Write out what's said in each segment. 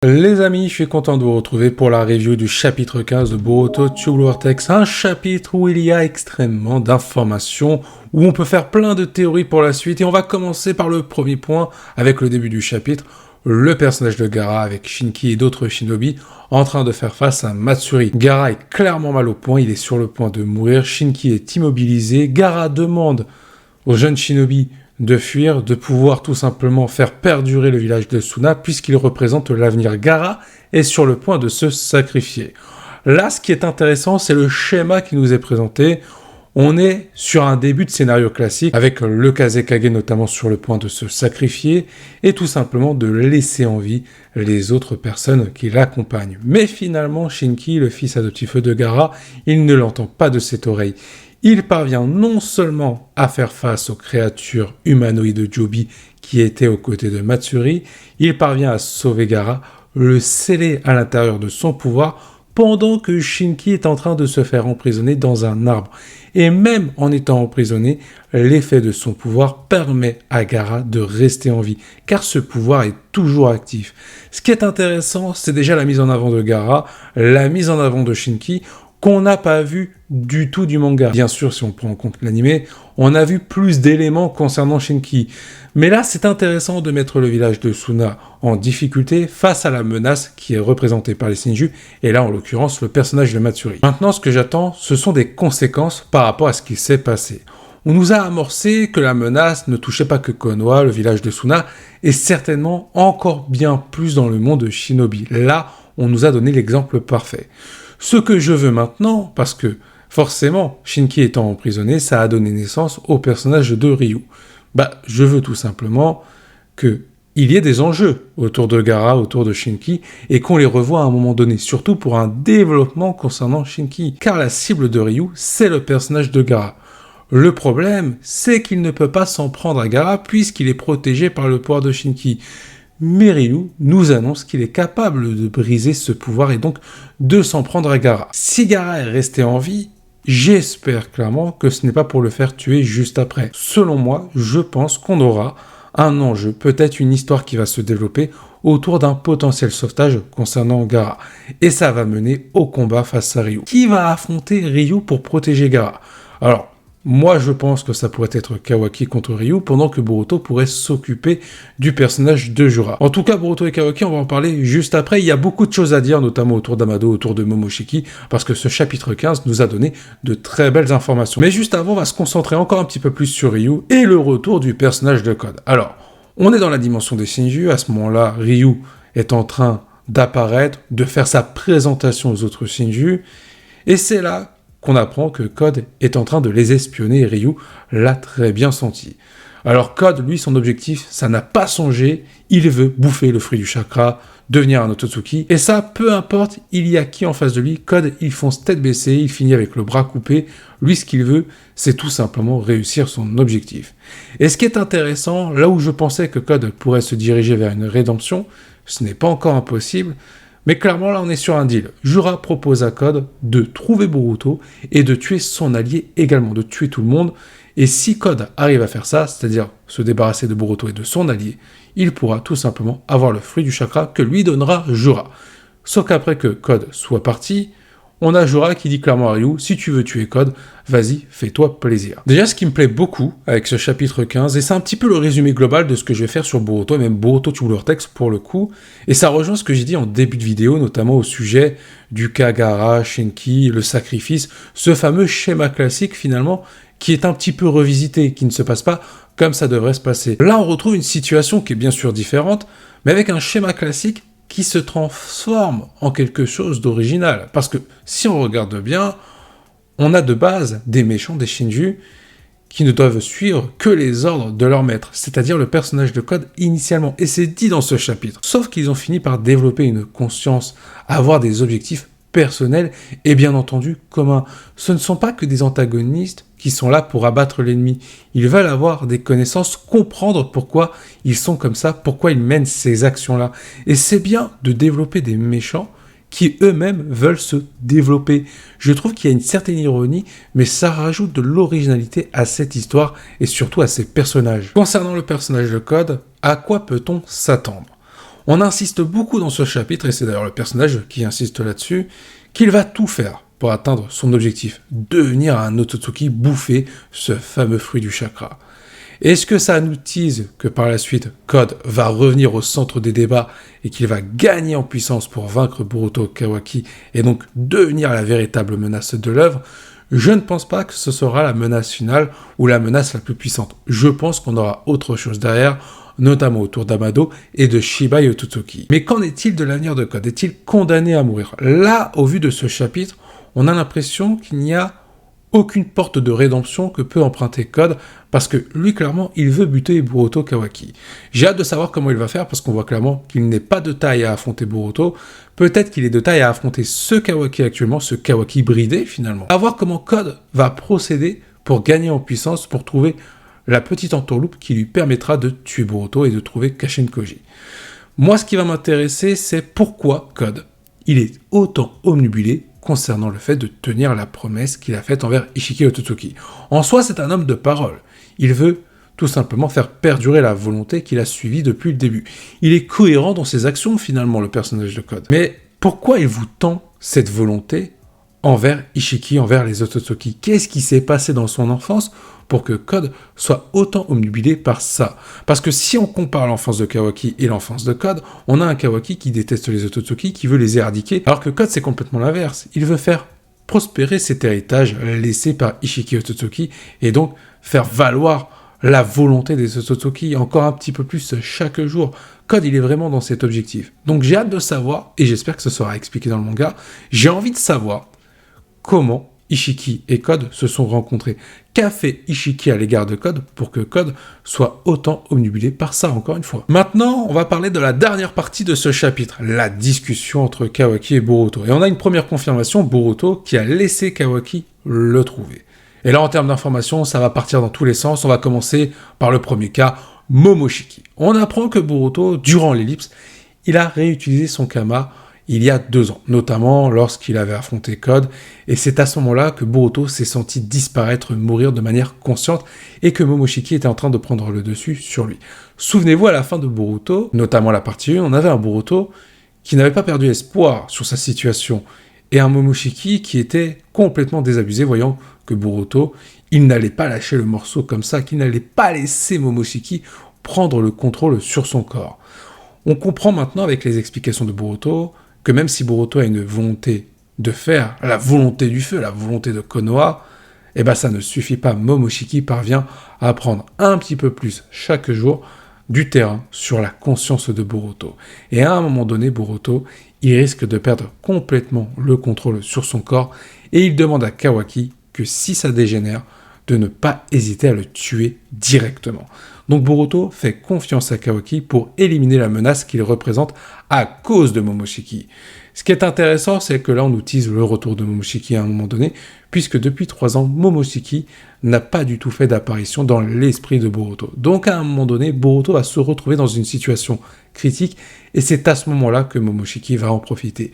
Les amis, je suis content de vous retrouver pour la review du chapitre 15 de Boruto Tube Vortex, un chapitre où il y a extrêmement d'informations, où on peut faire plein de théories pour la suite, et on va commencer par le premier point, avec le début du chapitre, le personnage de Gaara avec Shinki et d'autres shinobi en train de faire face à Matsuri. Gaara est clairement mal au point, il est sur le point de mourir, Shinki est immobilisé, Gaara demande aux jeunes shinobi de fuir, de pouvoir tout simplement faire perdurer le village de Suna puisqu'il représente l'avenir. Gaara est sur le point de se sacrifier. Là, ce qui est intéressant, c'est le schéma qui nous est présenté. On est sur un début de scénario classique avec le Kazekage notamment sur le point de se sacrifier et tout simplement de laisser en vie les autres personnes qui l'accompagnent. Mais finalement, Shinki, le fils adoptif de Gaara, il ne l'entend pas de cette oreille. Il parvient non seulement à faire face aux créatures humanoïdes de Joby qui étaient aux côtés de Matsuri, il parvient à sauver Gaara, le sceller à l'intérieur de son pouvoir pendant que Shinki est en train de se faire emprisonner dans un arbre. Et même en étant emprisonné, l'effet de son pouvoir permet à Gaara de rester en vie, car ce pouvoir est toujours actif. Ce qui est intéressant, c'est déjà la mise en avant de Gaara, la mise en avant de Shinki, qu'on n'a pas vu du tout du manga. Bien sûr, si on prend en compte l'anime, on a vu plus d'éléments concernant Shinki. Mais là, c'est intéressant de mettre le village de Suna en difficulté face à la menace qui est représentée par les Shinju, et là, en l'occurrence, le personnage de Matsuri. Maintenant, ce que j'attends, ce sont des conséquences par rapport à ce qui s'est passé. On nous a amorcé que la menace ne touchait pas que Konoha, le village de Suna, et certainement encore bien plus dans le monde de Shinobi. Là, on nous a donné l'exemple parfait. Ce que je veux maintenant, parce que forcément, Shinki étant emprisonné, ça a donné naissance au personnage de Ryu. Je veux tout simplement qu'il y ait des enjeux autour de Gaara, autour de Shinki, et qu'on les revoie à un moment donné, surtout pour un développement concernant Shinki, car la cible de Ryu, c'est le personnage de Gaara. Le problème, c'est qu'il ne peut pas s'en prendre à Gaara puisqu'il est protégé par le pouvoir de Shinki. Mais Ryu nous annonce qu'il est capable de briser ce pouvoir et donc de s'en prendre à Gaara. Si Gaara est resté en vie, j'espère clairement que ce n'est pas pour le faire tuer juste après. Selon moi, je pense qu'on aura un enjeu, peut-être une histoire qui va se développer autour d'un potentiel sauvetage concernant Gaara. Et ça va mener au combat face à Ryu. Qui va affronter Ryu pour protéger Gaara ? Alors, moi, je pense que ça pourrait être Kawaki contre Ryu, pendant que Boruto pourrait s'occuper du personnage de Jura. En tout cas, Boruto et Kawaki, on va en parler juste après. Il y a beaucoup de choses à dire, notamment autour d'Amado, autour de Momoshiki, parce que ce chapitre 15 nous a donné de très belles informations. Mais juste avant, on va se concentrer encore un petit peu plus sur Ryu et le retour du personnage de Code. Alors, on est dans la dimension des Shinju. À ce moment-là, Ryu est en train d'apparaître, de faire sa présentation aux autres Shinju, et c'est là qu'on apprend que Code est en train de les espionner et Ryu l'a très bien senti. Alors Code, lui, son objectif, ça n'a pas songé, il veut bouffer le fruit du chakra, devenir un Otsutsuki, et ça, peu importe, il y a qui en face de lui, Code, il fonce tête baissée, il finit avec le bras coupé, lui, ce qu'il veut, c'est tout simplement réussir son objectif. Et ce qui est intéressant, là où je pensais que Code pourrait se diriger vers une rédemption, ce n'est pas encore impossible, mais clairement, là, on est sur un deal. Jura propose à Code de trouver Boruto et de tuer son allié également, de tuer tout le monde. Et si Code arrive à faire ça, c'est-à-dire se débarrasser de Boruto et de son allié, il pourra tout simplement avoir le fruit du chakra que lui donnera Jura. Sauf qu'après que Code soit parti, on a Jura qui dit clairement à Ryu, si tu veux tuer Code, vas-y, fais-toi plaisir. Déjà, ce qui me plaît beaucoup avec ce chapitre 15, et c'est un petit peu le résumé global de ce que je vais faire sur Boruto, et même Boruto Tube Vortex pour le coup, et ça rejoint ce que j'ai dit en début de vidéo, notamment au sujet du Kagara, Shinki, le sacrifice, ce fameux schéma classique finalement, qui est un petit peu revisité, qui ne se passe pas comme ça devrait se passer. Là, on retrouve une situation qui est bien sûr différente, mais avec un schéma classique qui se transforme en quelque chose d'original. Parce que si on regarde bien, on a de base des méchants, des Shinju, qui ne doivent suivre que les ordres de leur maître, c'est-à-dire le personnage de Code initialement. Et c'est dit dans ce chapitre. Sauf qu'ils ont fini par développer une conscience, avoir des objectifs personnels et bien entendu communs. Ce ne sont pas que des antagonistes qui sont là pour abattre l'ennemi. Ils veulent avoir des connaissances, comprendre pourquoi ils sont comme ça, pourquoi ils mènent ces actions-là. Et c'est bien de développer des méchants qui eux-mêmes veulent se développer. Je trouve qu'il y a une certaine ironie, mais ça rajoute de l'originalité à cette histoire et surtout à ces personnages. Concernant le personnage de Code, à quoi peut-on s'attendre ? On insiste beaucoup dans ce chapitre, et c'est d'ailleurs le personnage qui insiste là-dessus, qu'il va tout faire pour atteindre son objectif, devenir un Otsutsuki, bouffer ce fameux fruit du chakra. Est-ce que ça nous tease que par la suite, Code va revenir au centre des débats et qu'il va gagner en puissance pour vaincre Boruto Kawaki et donc devenir la véritable menace de l'œuvre? Je ne pense pas que ce sera la menace finale ou la menace la plus puissante. Je pense qu'on aura autre chose derrière, notamment autour d'Amado et de Shiba Otsutsuki. Mais qu'en est-il de l'avenir de Code? Est-il condamné à mourir? Là, au vu de ce chapitre, on a l'impression qu'il n'y a aucune porte de rédemption que peut emprunter Code, parce que lui, clairement, il veut buter Boruto Kawaki. J'ai hâte de savoir comment il va faire, parce qu'on voit clairement qu'il n'est pas de taille à affronter Boruto. Peut-être qu'il est de taille à affronter ce Kawaki actuellement, ce Kawaki bridé, finalement. À voir comment Code va procéder pour gagner en puissance, pour trouver la petite entourloupe qui lui permettra de tuer Boruto et de trouver Kashin Koji. Moi, ce qui va m'intéresser, c'est pourquoi Code, il est autant omnibulé concernant le fait de tenir la promesse qu'il a faite envers Ishiki Otsutsuki. En soi, c'est un homme de parole. Il veut tout simplement faire perdurer la volonté qu'il a suivie depuis le début. Il est cohérent dans ses actions, finalement, le personnage de Code. Mais pourquoi il vous tend cette volonté envers Ishiki, envers les Otsutsuki? Qu'est-ce qui s'est passé dans son enfance pour que Code soit autant omnubilé par ça? Parce que si on compare l'enfance de Kawaki et l'enfance de Code, on a un Kawaki qui déteste les Otsutsuki, qui veut les éradiquer, alors que Code, c'est complètement l'inverse. Il veut faire prospérer cet héritage laissé par Ishiki Otsutsuki, et donc faire valoir la volonté des Otsutsuki encore un petit peu plus chaque jour. Code, il est vraiment dans cet objectif. Donc j'ai hâte de savoir, et j'espère que ce sera expliqué dans le manga, j'ai envie de savoir comment Ishiki et Code se sont rencontrés. Qu'a fait Ishiki à l'égard de Code pour que Code soit autant omnibulé par ça, encore une fois. Maintenant, on va parler de la dernière partie de ce chapitre, la discussion entre Kawaki et Boruto. Et on a une première confirmation, Boruto, qui a laissé Kawaki le trouver. Et là, en termes d'informations, ça va partir dans tous les sens. On va commencer par le premier cas, Momoshiki. On apprend que Boruto, durant l'ellipse, il a réutilisé son Kama il y a 2 ans, notamment lorsqu'il avait affronté Code, et c'est à ce moment-là que Boruto s'est senti disparaître, mourir de manière consciente, et que Momoshiki était en train de prendre le dessus sur lui. Souvenez-vous, à la fin de Boruto, notamment la partie 1, on avait un Boruto qui n'avait pas perdu espoir sur sa situation, et un Momoshiki qui était complètement désabusé, voyant que Boruto, il n'allait pas lâcher le morceau comme ça, qu'il n'allait pas laisser Momoshiki prendre le contrôle sur son corps. On comprend maintenant avec les explications de Boruto que même si Boruto a une volonté de faire, la volonté du feu, la volonté de Konoha, eh ben ça ne suffit pas. Momoshiki parvient à prendre un petit peu plus chaque jour du terrain sur la conscience de Boruto. Et à un moment donné, Boruto, il risque de perdre complètement le contrôle sur son corps et il demande à Kawaki que si ça dégénère, de ne pas hésiter à le tuer directement. Donc Boruto fait confiance à Kawaki pour éliminer la menace qu'il représente à cause de Momoshiki. Ce qui est intéressant, c'est que là on utilise le retour de Momoshiki à un moment donné, puisque depuis 3 ans, Momoshiki n'a pas du tout fait d'apparition dans l'esprit de Boruto. Donc à un moment donné, Boruto va se retrouver dans une situation critique, et c'est à ce moment-là que Momoshiki va en profiter.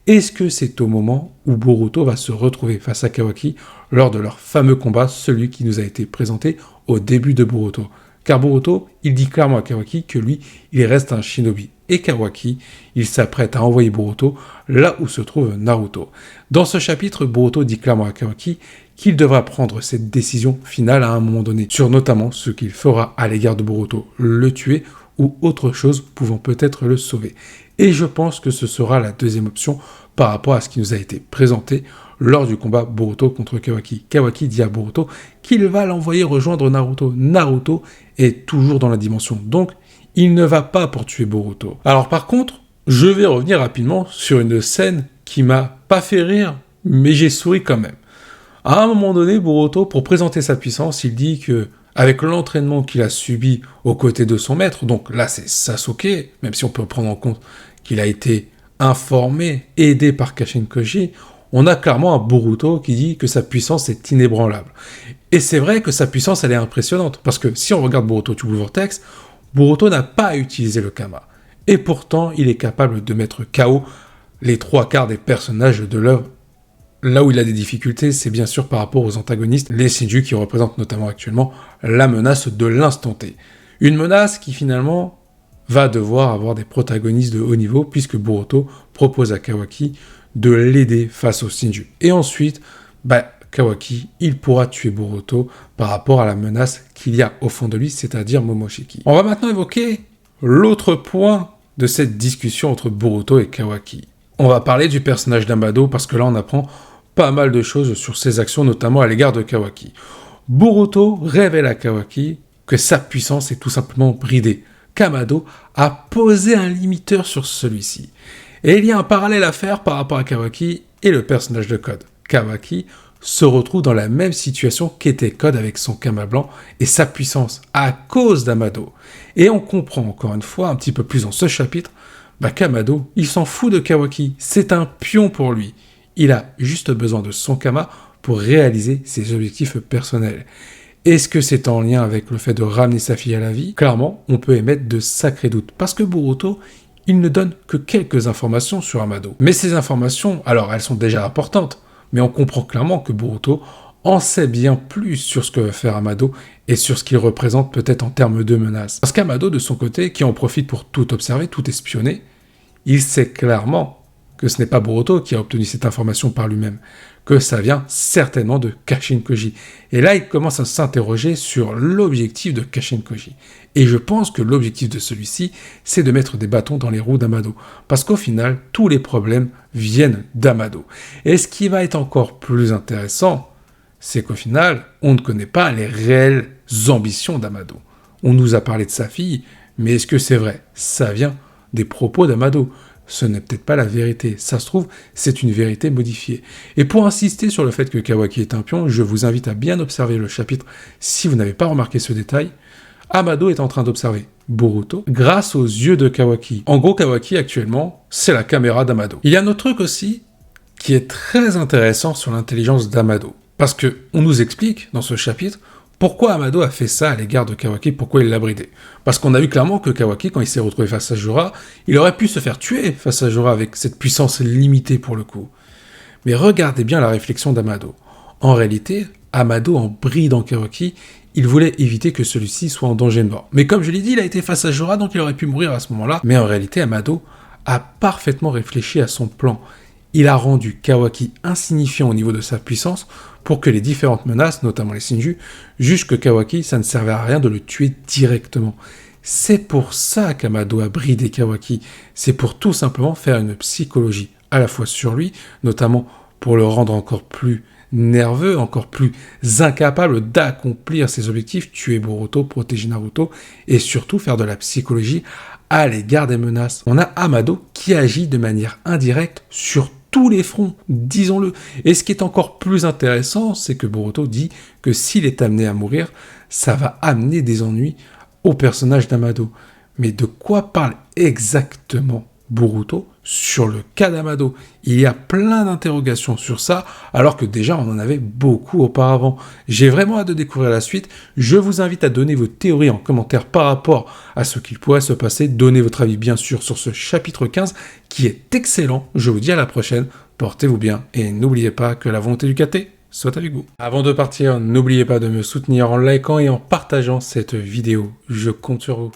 Est-ce que c'est au moment où Boruto va se retrouver face à Kawaki lors de leur fameux combat, celui qui nous a été présenté au début de Boruto? Car Boruto, il dit clairement à Kawaki que lui, il reste un shinobi. Et Kawaki, il s'apprête à envoyer Boruto là où se trouve Naruto. Dans ce chapitre, Boruto dit clairement à Kawaki qu'il devra prendre cette décision finale à un moment donné, sur notamment ce qu'il fera à l'égard de Boruto, le tuer ou autre chose pouvant peut-être le sauver. Et je pense que ce sera la deuxième option par rapport à ce qui nous a été présenté lors du combat Boruto contre Kawaki. Kawaki dit à Boruto qu'il va l'envoyer rejoindre Naruto. Naruto est toujours dans la dimension, donc il ne va pas pour tuer Boruto. Alors par contre, je vais revenir rapidement sur une scène qui m'a pas fait rire, mais j'ai souri quand même. À un moment donné, Boruto, pour présenter sa puissance, il dit que avec l'entraînement qu'il a subi aux côtés de son maître, donc là c'est Sasuke, même si on peut prendre en compte qu'il a été informé, aidé par Kashin Koji, on a clairement un Boruto qui dit que sa puissance est inébranlable. Et c'est vrai que sa puissance, elle est impressionnante, parce que si on regarde Boruto Tube Vortex, Boruto n'a pas utilisé le Kama. Et pourtant, il est capable de mettre KO les 3/4 des personnages de l'œuvre. Là où il a des difficultés, c'est bien sûr par rapport aux antagonistes, les Shinju qui représentent notamment actuellement la menace de l'instant T. Une menace qui finalement va devoir avoir des protagonistes de haut niveau, puisque Boruto propose à Kawaki de l'aider face au Shinju. Et ensuite, Kawaki, il pourra tuer Boruto par rapport à la menace qu'il y a au fond de lui, c'est-à-dire Momoshiki. On va maintenant évoquer l'autre point de cette discussion entre Boruto et Kawaki. On va parler du personnage d'Amado, parce que là on apprend pas mal de choses sur ses actions, notamment à l'égard de Kawaki. Boruto révèle à Kawaki que sa puissance est tout simplement bridée, qu'Amado a posé un limiteur sur celui-ci. Et il y a un parallèle à faire par rapport à Kawaki et le personnage de Code. Kawaki se retrouve dans la même situation qu'était Code avec son Kama blanc et sa puissance à cause d'Amado. Et on comprend encore une fois, un petit peu plus dans ce chapitre, qu'Amado, il s'en fout de Kawaki, c'est un pion pour lui. Il a juste besoin de son Kama pour réaliser ses objectifs personnels. Est-ce que c'est en lien avec le fait de ramener sa fille à la vie? Clairement, on peut émettre de sacrés doutes, parce que Boruto, il ne donne que quelques informations sur Amado. Mais ces informations, alors elles sont déjà importantes, mais on comprend clairement que Boruto en sait bien plus sur ce que veut faire Amado et sur ce qu'il représente peut-être en termes de menaces. Parce qu'Amado, de son côté, qui en profite pour tout observer, tout espionner, il sait clairement que ce n'est pas Boruto qui a obtenu cette information par lui-même, que ça vient certainement de Kashin Koji. Et là, il commence à s'interroger sur l'objectif de Kashin Koji. Et je pense que l'objectif de celui-ci, c'est de mettre des bâtons dans les roues d'Amado. Parce qu'au final, tous les problèmes viennent d'Amado. Et ce qui va être encore plus intéressant, c'est qu'au final, on ne connaît pas les réelles ambitions d'Amado. On nous a parlé de sa fille, mais est-ce que c'est vrai? Ça vient des propos d'Amado. Ce n'est peut-être pas la vérité. Ça se trouve, c'est une vérité modifiée. Et pour insister sur le fait que Kawaki est un pion, je vous invite à bien observer le chapitre si vous n'avez pas remarqué ce détail. Amado est en train d'observer Boruto grâce aux yeux de Kawaki. En gros, Kawaki, actuellement, c'est la caméra d'Amado. Il y a un autre truc aussi qui est très intéressant sur l'intelligence d'Amado. Parce qu'on nous explique, dans ce chapitre, pourquoi Amado a fait ça à l'égard de Kawaki, pourquoi il l'a bridé. Parce qu'on a vu clairement que Kawaki, quand il s'est retrouvé face à Jura, il aurait pu se faire tuer face à Jura avec cette puissance limitée pour le coup. Mais regardez bien la réflexion d'Amado. En réalité, Amado, en bridant Kawaki, il voulait éviter que celui-ci soit en danger de mort. Mais comme je l'ai dit, il a été face à Jura, donc il aurait pu mourir à ce moment-là. Mais en réalité, Amado a parfaitement réfléchi à son plan. Il a rendu Kawaki insignifiant au niveau de sa puissance pour que les différentes menaces, notamment les Shinju, jugent que Kawaki, ça ne servait à rien de le tuer directement. C'est pour ça qu'Amado a bridé Kawaki. C'est pour tout simplement faire une psychologie à la fois sur lui, notamment pour le rendre encore plus nerveux, encore plus incapable d'accomplir ses objectifs, tuer Boruto, protéger Naruto, et surtout faire de la psychologie à l'égard des menaces. On a Amado qui agit de manière indirecte sur tous les fronts, disons-le. Et ce qui est encore plus intéressant, c'est que Boruto dit que s'il est amené à mourir, ça va amener des ennuis au personnage d'Amado. Mais de quoi parle exactement Boruto sur le cas d'Amado? Il y a plein d'interrogations sur ça, alors que déjà on en avait beaucoup auparavant. J'ai vraiment hâte de découvrir la suite. Je vous invite à donner vos théories en commentaire par rapport à ce qu'il pourrait se passer. Donnez votre avis bien sûr sur ce chapitre 15 qui est excellent. Je vous dis à la prochaine, portez-vous bien et n'oubliez pas que la volonté du KT soit avec vous. Avant de partir, n'oubliez pas de me soutenir en likant et en partageant cette vidéo. Je compte sur vous.